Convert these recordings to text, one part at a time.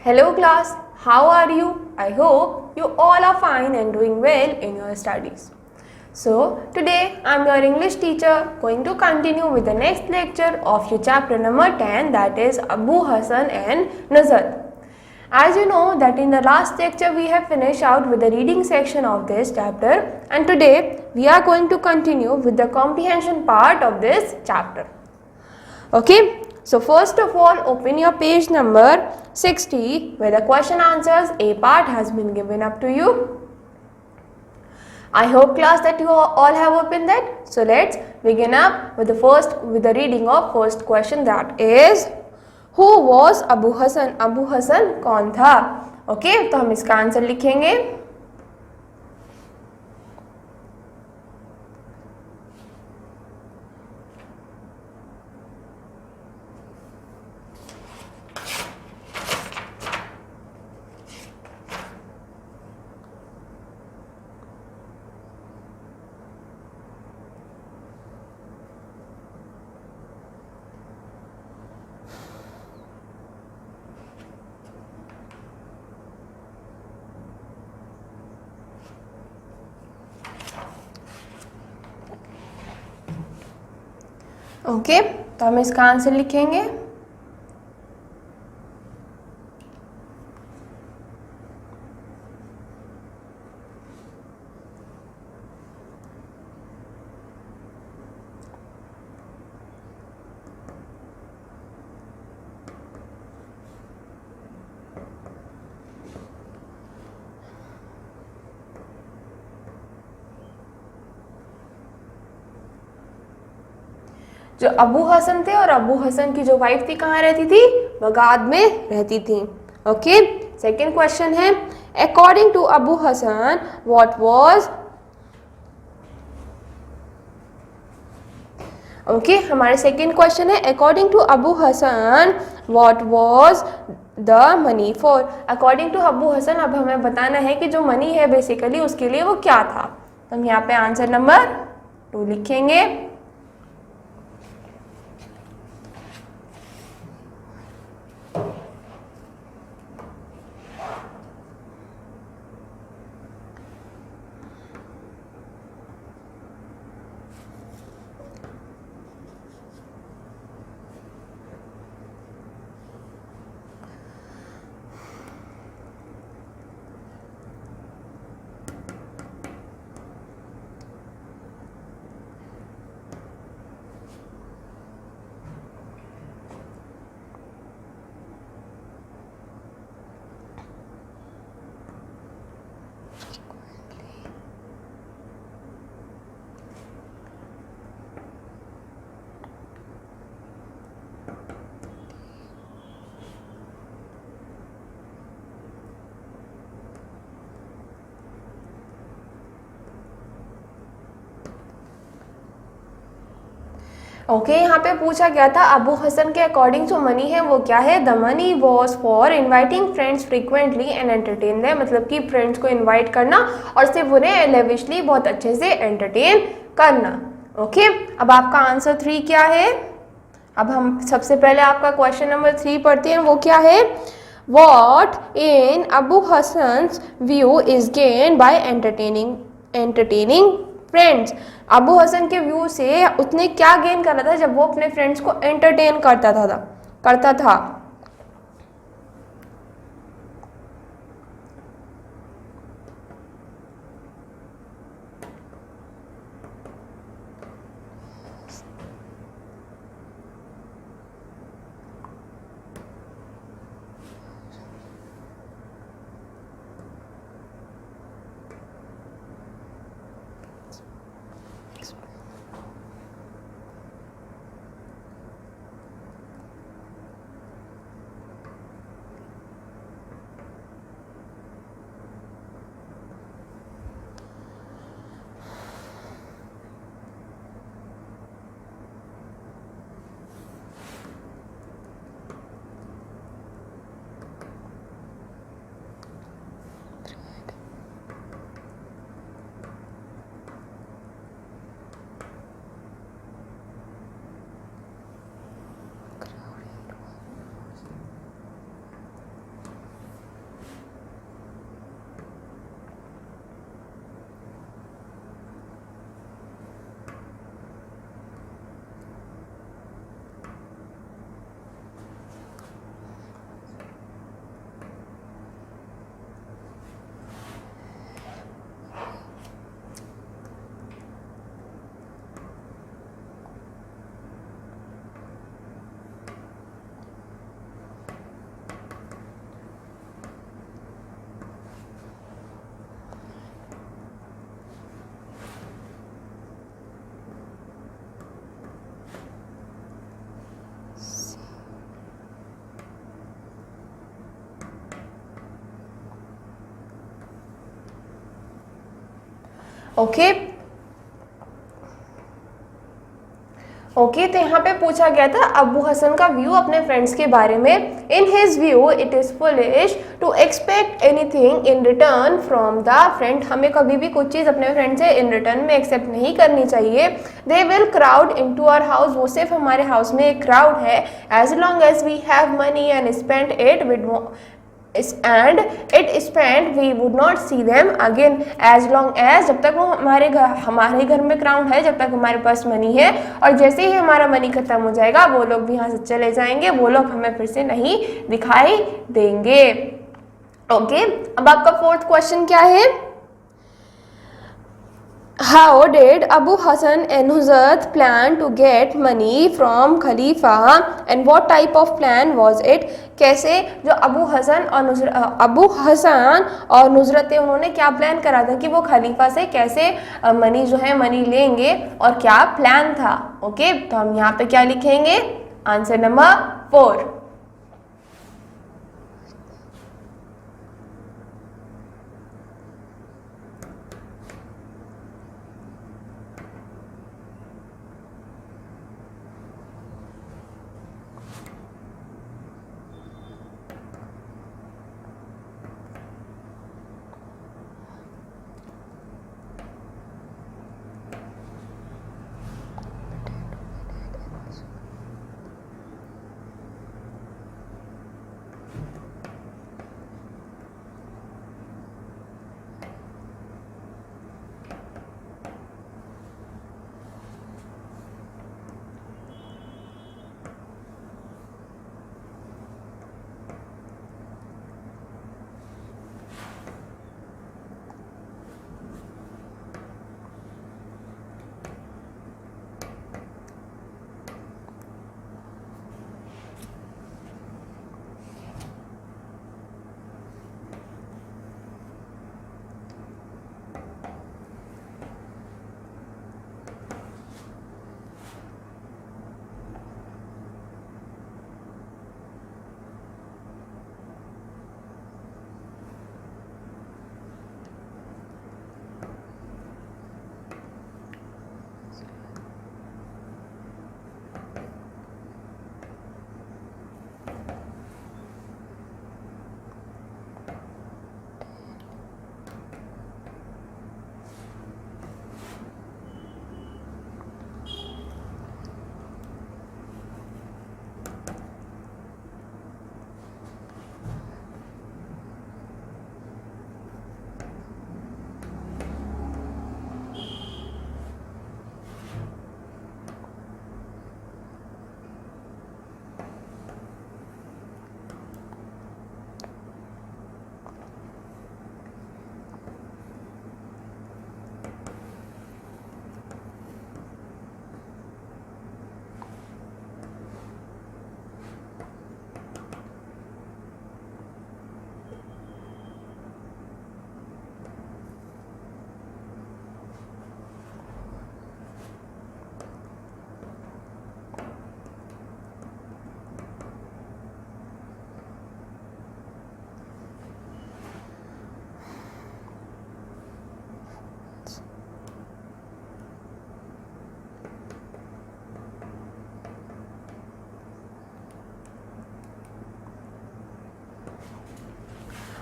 Hello class, how are you? I hope you all are fine and doing well in your studies. So today I am your English teacher going to continue with the next lecture of your chapter number 10, that is Abu Hassan and Nazar. As you know that in the last lecture we have finished out with the reading section of this chapter, and today we are going to continue with the comprehension part of this chapter. Okay, so first of all open your page number 60 where the question answers A part has been given up to you. I hope class that you all have opened that. So let's begin up with the reading of first question, that is who was Abu Hassan? Abu Hassan कौन था? Okay, तो हम इसका answer लिखेंगे. Okay, तो हम इसका answer लिखेंगे. जो अबू हसन थे और अबू हसन की जो वाइफ थी कहाँ रहती थी? बगदाद में रहती थी. ओके, सेकेंड क्वेश्चन है according to Abu Hasan what was. Okay, हमारे सेकेंड क्वेश्चन है according to Abu Hasan what was the money for. According to Abu Hasan अब हमें बताना है कि जो मनी है बेसिकली उसके लिए वो क्या था. तो हम यहाँ पे आंसर नंबर 2 लिखेंगे. ओके, यहाँ पे पूछा गया था अबू हसन के अकॉर्डिंग जो मनी है वो क्या है. The money was for inviting friends frequently and entertain them. मतलब कि फ्रेंड्स को इन्वाइट करना और सिर्फ उन्हें लेविशली बहुत अच्छे से एंटरटेन करना. ओके, अब आपका आंसर 3 क्या है? अब हम सबसे पहले आपका क्वेश्चन नंबर 3 पढ़ते हैं. वो क्या है? What in Abu Hasan's view is gain by entertaining friends. Abu Hasan के व्यू से उसने क्या गेन करा था जब वो अपने फ्रेंड्स को एंटरटेन करता था. ओके ओके तो यहाँ पे पूछा गया था अबू हसन का व्यू अपने फ्रेंड्स के बारे में। In his view it is foolish to expect anything in return from the friend. हमें कभी भी कुछ चीज़ अपने फ्रेंड से इन रिटर्न में एक्सेप्ट नहीं करनी चाहिए। They will crowd into our house, वो सिर्फ हमारे हाउस में एक क्राउड है। As long as we have money and spend it with and it spent we would not see them again। as long as, जब तक वो हमारे घर में क्राउड है, जब तक हमारे पास मनी है, और जैसे ही हमारा मनी खत्म हो जाएगा वो लोग भी यहाँ से चले जाएंगे, वो लोग हमें फिर से नहीं दिखाई देंगे। ओके अब आपका फोर्थ क्वेश्चन क्या है? How did Abu Hassan and Nusrat plan to get money from Khalifa and what type of plan was it? कैसे जो अबू हसन और नुसरत थे उन्होंने क्या प्लान करा था कि वो खलीफा से कैसे मनी जो है मनी लेंगे और क्या प्लान था। ओके तो हम यहाँ पे क्या लिखेंगे? Answer number 4।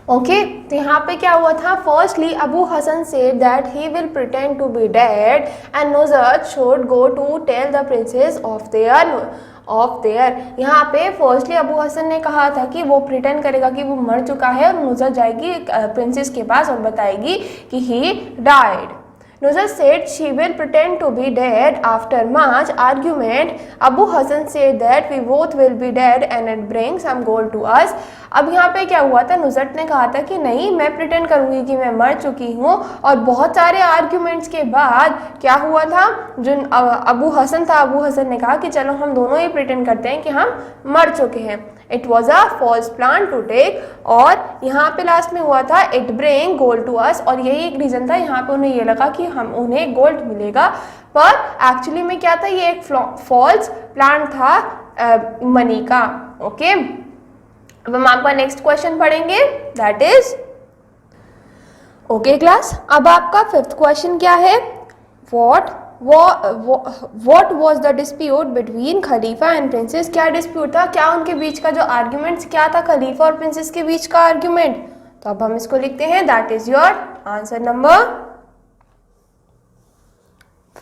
ओके तो यहाँ पे क्या हुआ था? Firstly Abu Hasan said that he will pretend to be dead and Nusrat should go to tell the princess of their. यहाँ पे फर्स्टली अबू हसन ने कहा था कि वो प्रिटेंड करेगा कि वो मर चुका है और नुसरत जाएगी प्रिंसेस के पास और बताएगी कि he died. Nusrat said she will pretend to be dead. After much argument, Abu Hassan said that we both will be dead and it brings some gold to us. अब यहाँ पे क्या हुआ था? नुसरत ने कहा था कि नहीं मैं प्रिटेंड करूँगी कि मैं मर चुकी हूँ, और बहुत सारे आर्ग्यूमेंट्स के बाद क्या हुआ था? जो अबू हसन था, अबू हसन ने कहा कि चलो हम दोनों ही प्रिटेंड करते हैं कि हम मर चुके हैं। It was a false plan to take, और यहाँ पे लास्ट में हुआ था it bring gold to us, और यही एक रीज़न था। यहाँ पे उन्हें ये लगा कि हम उन्हें गोल्ड मिलेगा, पर एक्चुअली में क्या था? ये एक फॉल्स प्लान था मनी का। ओके अब हम आपका नेक्स्ट क्वेश्चन पढ़ेंगे, दैट इज ओके क्लास, अब आपका 5th क्वेश्चन क्या है? What was the dispute between Khalifa and princess? क्या डिस्प्यूट था, क्या उनके बीच का जो आर्ग्यूमेंट्स क्या था, खलीफा और प्रिंसेस के बीच का आर्ग्यूमेंट? तो अब हम इसको लिखते हैं, that is your answer number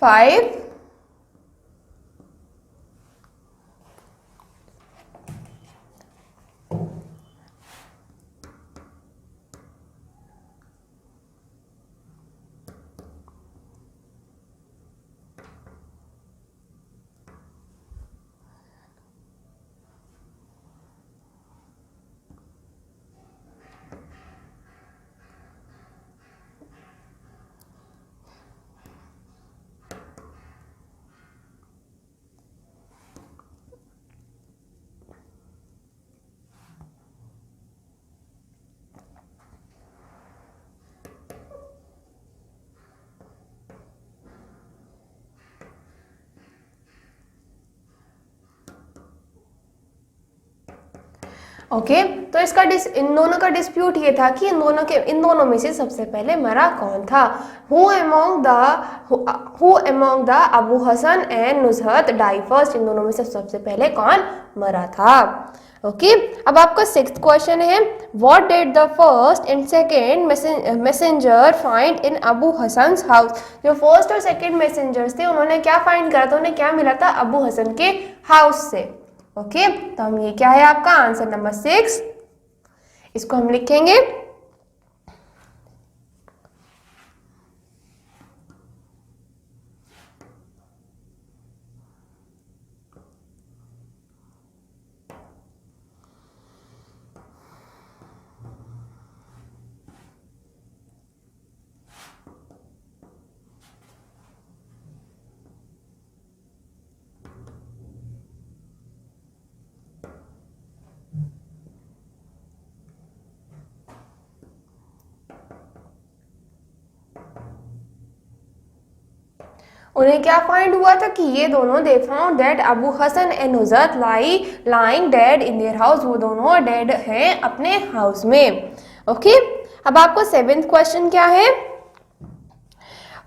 5। Okay तो इसका इन दोनों का डिस्प्यूट ये था कि इन दोनों में से सबसे पहले मरा कौन था? Who among the Abu Hasan and Nuzhat die first? इन दोनों में से सबसे पहले कौन मरा था? ओके अब आपका 6th क्वेश्चन है, what did the first and second messenger find in Abu Hasan house? जो फर्स्ट और सेकेंड मैसेंजर्स थे उन्होंने क्या फाइंड करा था, उन्हें क्या मिला था अबू हसन के हाउस से? ओके तो हम ये क्या है आपका आंसर नंबर 6, इसको हम लिखेंगे उन्हें क्या फाइंड हुआ था कि ये दोनों they found that Abu Hasan and Nuzrat lying dead in their house, वो दोनों डेड हैं अपने हाउस में। ओके अब आपको 7th क्वेश्चन क्या है,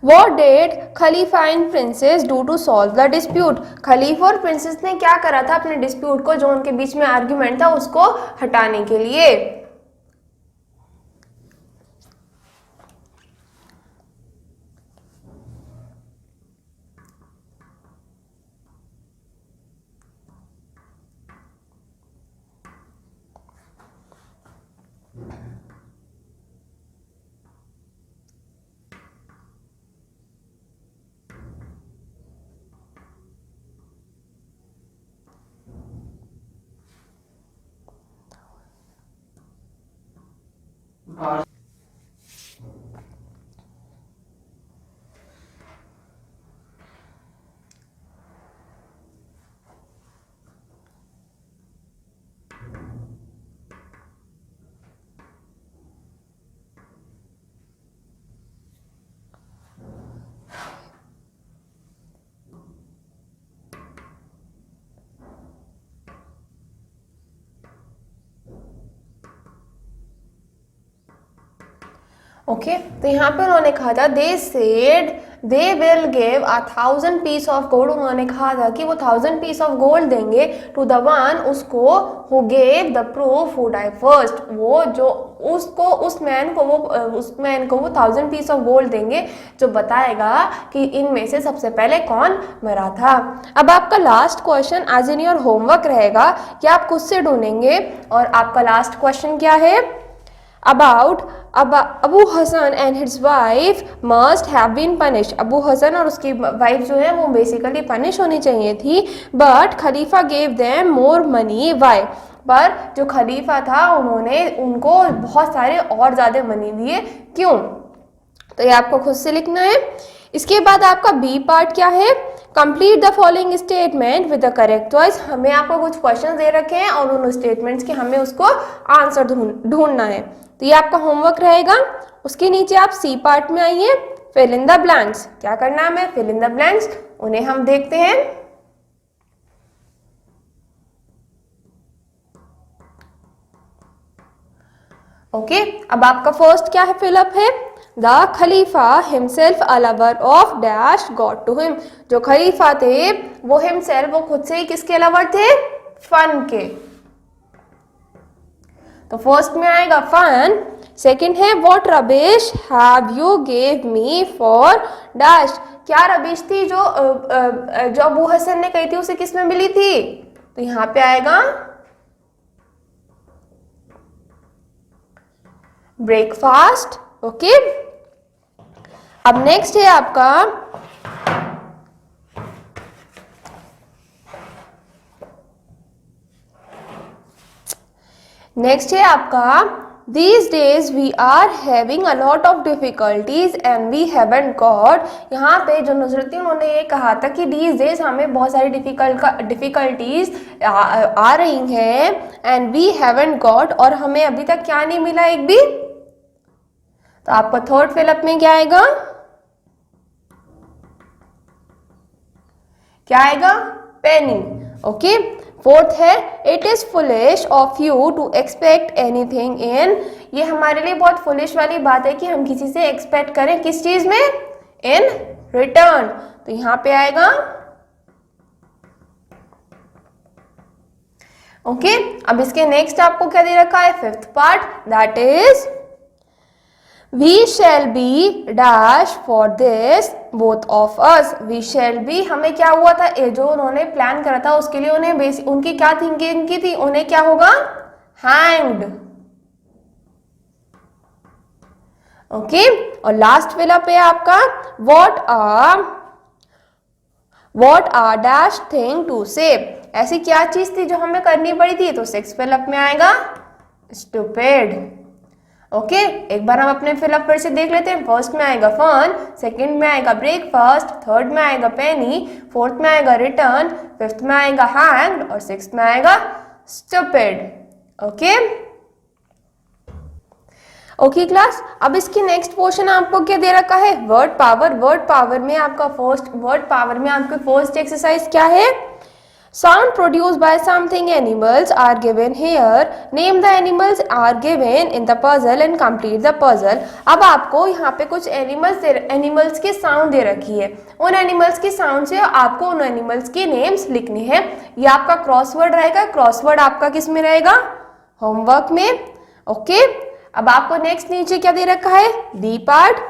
What did खलीफा and princess do to solve the dispute? खलीफा और प्रिंसेस ने क्या करा था अपने डिस्प्यूट को, जो उनके बीच में आर्ग्यूमेंट था उसको हटाने के लिए? ओके तो यहाँ पे उन्होंने कहा था they said they will give 1000 piece of gold, उन्होंने कहा था कि वो 1000 पीस ऑफ गोल्ड देंगे टू द वन, उसको who gave the proof who die first, वो जो उस मैन को वो 1000 पीस ऑफ गोल्ड देंगे जो बताएगा कि इनमें से सबसे पहले कौन मरा था। अब आपका last question as in your homework रहेगा कि आप खुद से ढूंढेंगे, और आपका लास्ट क्वेश्चन क्या है, about Abu Hasan and his wife must have been punish, Abu Hasan और उसकी वाइफ जो है वो बेसिकली पनिश होनी चाहिए थी, but Khalifa gave them more money why, पर जो खलीफा था उन्होंने उनको बहुत सारे और ज़्यादा मनी दिए, क्यों? तो ये आपको खुद से लिखना है। इसके बाद आपका बी पार्ट क्या है, complete the following statement with the correct choice. हमें आपको कुछ क्वेश्चन दे रखे हैं और उन स्टेटमेंट्स के हमें उसको आंसर ढूंढना है, तो ये आपका होमवर्क रहेगा। उसके नीचे आप सी पार्ट में आइए, फिल इन द ब्लैंक्स, क्या करना है हमें, फिल इन द ब्लैंक्स, उन्हें हम देखते हैं। ओके अब आपका फर्स्ट क्या है, फिलअप है, the khalifa himself a lover of dash got to him. जो खलीफा थे वो हिमसेल्फ, वो खुद से ही किसके लवर थे? फन के। तो फर्स्ट में आएगा फन। सेकंड है what rubbish have you gave me for dash. क्या रबिश थी जो अबू हसन ने कही थी उसे किस में मिली थी? तो यहां पे आएगा ब्रेकफास्ट। ओके, अब नेक्स्ट है आपका these days we are having a lot of difficulties and we haven't got। यहाँ पे जो नुसरती उन्होंने ये कहा था कि these days हमें बहुत सारी डिफिकल्टीज आ रही हैं and we haven't got, और हमें अभी तक क्या नहीं मिला एक भी। तो आपका थर्ड फिलअप में क्या आएगा? क्या आएगा? पेनी। ओके, फोर्थ है it is foolish of you to expect anything in. ये हमारे लिए बहुत फुलिश वाली बात है कि हम किसी से एक्सपेक्ट करें किस चीज में? In return. तो यहां पे आएगा ओके। अब इसके नेक्स्ट आपको क्या दे रखा है? Fifth part, that is We shall be dash for this both of us। We shall be, हमें क्या हुआ था? जो उन्होंने प्लान करा था उसके लिए उन्हें उनकी क्या थिंकिंग की थी? उन्हें क्या होगा? hanged। ओके, और लास्ट फिलअप है आपका what are dash thing to say। ऐसी क्या चीज थी जो हमें करनी पड़ी थी? तो सिक्स फिलअप में आएगा stupid। ओके, एक बार हम अपने फिलअप फिर से देख लेते हैं। फर्स्ट में आएगा फन, सेकंड में आएगा ब्रेकफास्ट, थर्ड में आएगा पेनी, फोर्थ में आएगा रिटर्न, फिफ्थ में आएगा हैंग्ड और सिक्स्थ में आएगा स्टूपिड। ओके ओके क्लास, अब इसकी नेक्स्ट पोर्शन आपको क्या दे रखा है? Word power. वर्ड पावर में आपका फर्स्ट एक्सरसाइज क्या है? Sound produced by something animals are given here. Name the animals are given in the puzzle and complete the puzzle। अब आपको यहाँ पे कुछ एनिमल्स के साउंड दे रखी है। उन एनिमल्स के साउंड से आपको उन एनिमल्स के नेम्स लिखने हैं। ये आपका क्रॉसवर्ड रहेगा। क्रॉसवर्ड आपका किस में रहेगा? होमवर्क में। ओके, अब आपको नेक्स्ट नीचे क्या दे रखा है? B part.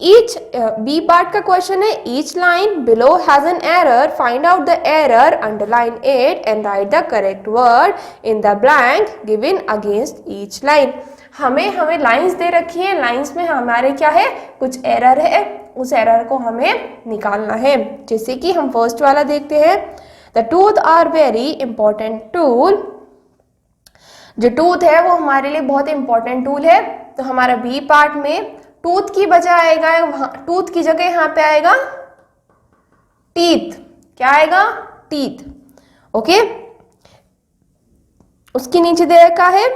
बी पार्ट का क्वेश्चन है each line below has an error, find out the error, underline it and write the correct word in the blank given against each line. हमें लाइंस दे रखी हैं। लाइंस में हमारे क्या है? कुछ एरर है, उस एरर को हमें निकालना है। जैसे कि हम फर्स्ट वाला देखते हैं, the tooth are very important tool. जो टूथ है वो हमारे लिए बहुत इंपॉर्टेंट टूल है। तो हमारा बी पार्ट में टूथ की बजाय आएगा, टूथ की जगह यहाँ पे आएगा टीथ। क्या आएगा? टीथ। ओके, उसके नीचे दे रखा है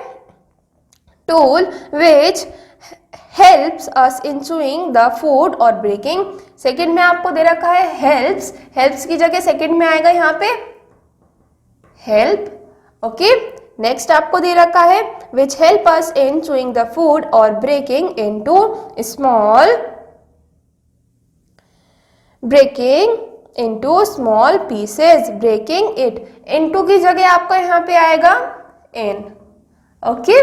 tool which helps us in chewing the food और ब्रेकिंग। सेकंड में आपको दे रखा है हेल्प्स की जगह सेकंड में आएगा यहाँ पे हेल्प। ओके, नेक्स्ट आपको दे रखा है which help us in chewing the food और breaking into small pieces, breaking it. Into की जगह आपको यहाँ पे आएगा इन। ओके,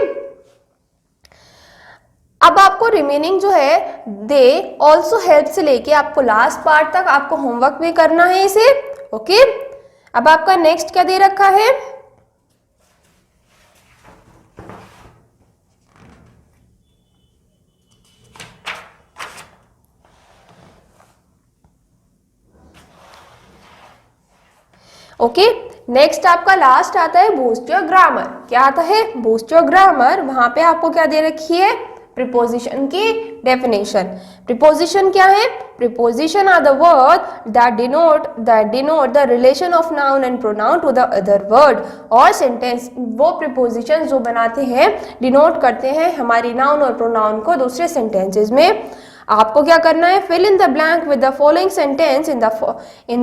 अब आपको रिमेनिंग जो है दे ऑल्सो हेल्प से लेके आपको लास्ट पार्ट तक आपको होमवर्क में करना है इसे। ओके, अब आपका नेक्स्ट क्या दे रखा है? ओके, नेक्स्ट आपका लास्ट आता है बूस्ट योर ग्रामर। क्या आता है? Boost your grammar. वहां पे आपको क्या दे रखी है? प्रीपोजिशन की डेफिनेशन। प्रीपोजिशन क्या है? Preposition are the word that denote the relation of noun and pronoun to the other word और सेंटेंस। वो प्रीपोजिशन जो बनाते हैं, डिनोट करते हैं हमारी नाउन और प्रोनाउन को दूसरे सेंटेंसेस में। आपको क्या करना है? Fill in the blank with the following sentence in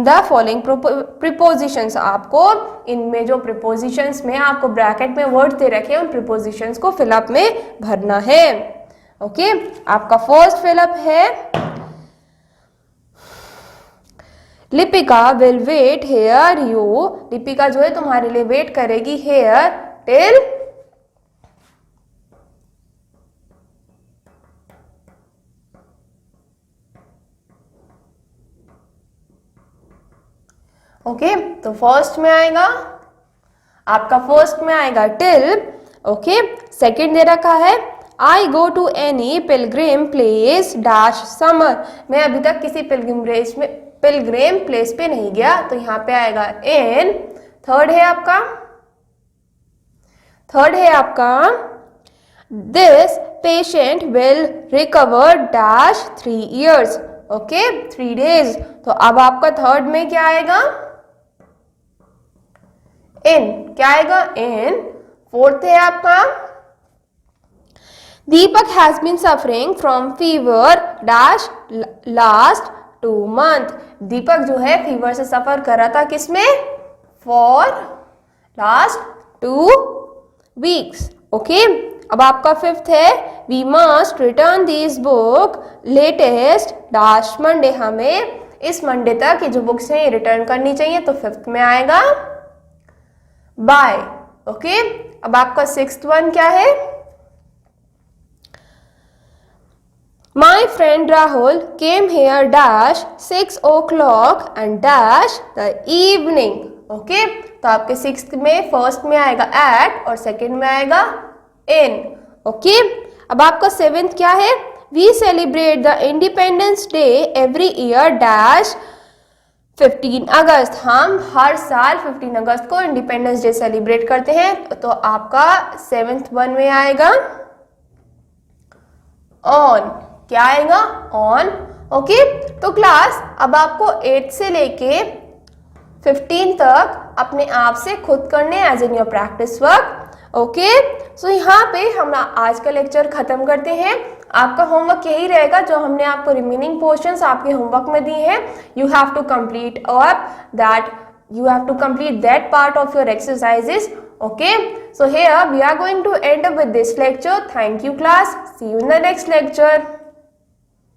the following prepositions. आपको इनमें जो प्रीपोजिशंस में आपको ब्रैकेट में वर्ड दे रखे हैं उन प्रीपोजिशंस को फिलअप में भरना है। ओके, आपका फर्स्ट फिलअप है Lipika will wait here you. Lipika जो है तुम्हारे लिए वेट करेगी हेयर टिल ओके, तो फर्स्ट में आएगा आपका, फर्स्ट में आएगा टिल। ओके, सेकंड दे रखा है I go to any pilgrim place dash summer. मैं अभी तक किसी पिलग्रिम प्लेस पे नहीं गया, तो यहाँ पे आएगा इन। थर्ड है आपका this patient will recover dash 3 years। Okay, 3 days। तो अब आपका थर्ड में क्या आएगा, इन। क्या आएगा, इन। फोर्थ है आपका Deepak has been suffering from fever dash last 2 months। Deepak जो है फीवर से सफर कर रहा था किसमें, फॉर लास्ट 2 weeks। ओके, अब आपका फिफ्थ है we must return this book latest dash Monday. हमें इस मंडे तक ये जो बुक्स हैं ये रिटर्न करनी चाहिए, तो फिफ्थ में आएगा बाय। ओके, अब आपका सिक्स्थ वन क्या है, my friend Rahul came here dash 6 o'clock and dash the evening. Okay, तो आपके सिक्स्थ में फर्स्ट में आएगा एट और सेकंड में आएगा इन। ओके, अब आपका सेवेंथ क्या है, we celebrate the independence day every year dash 15 August. हम हर साल 15 अगस्त को इंडिपेंडेंस डे सेलिब्रेट करते हैं, तो आपका सेवेंथ वन में आएगा ऑन। क्या आएगा, ऑन। ओके, तो क्लास अब आपको 8 से लेके 15 तक अपने आप से खुद करने as in your practice work. Okay, so यहाँ पे हम आज का लेक्चर खत्म करते हैं। आपका होमवर्क यही रहेगा जो हमने आपको रिमेनिंग पोर्शंस आपके होमवर्क में दिए हैं। You have to complete that part of your exercises. Okay, so here we are going to end up with this lecture. Thank you class. See you in the next lecture.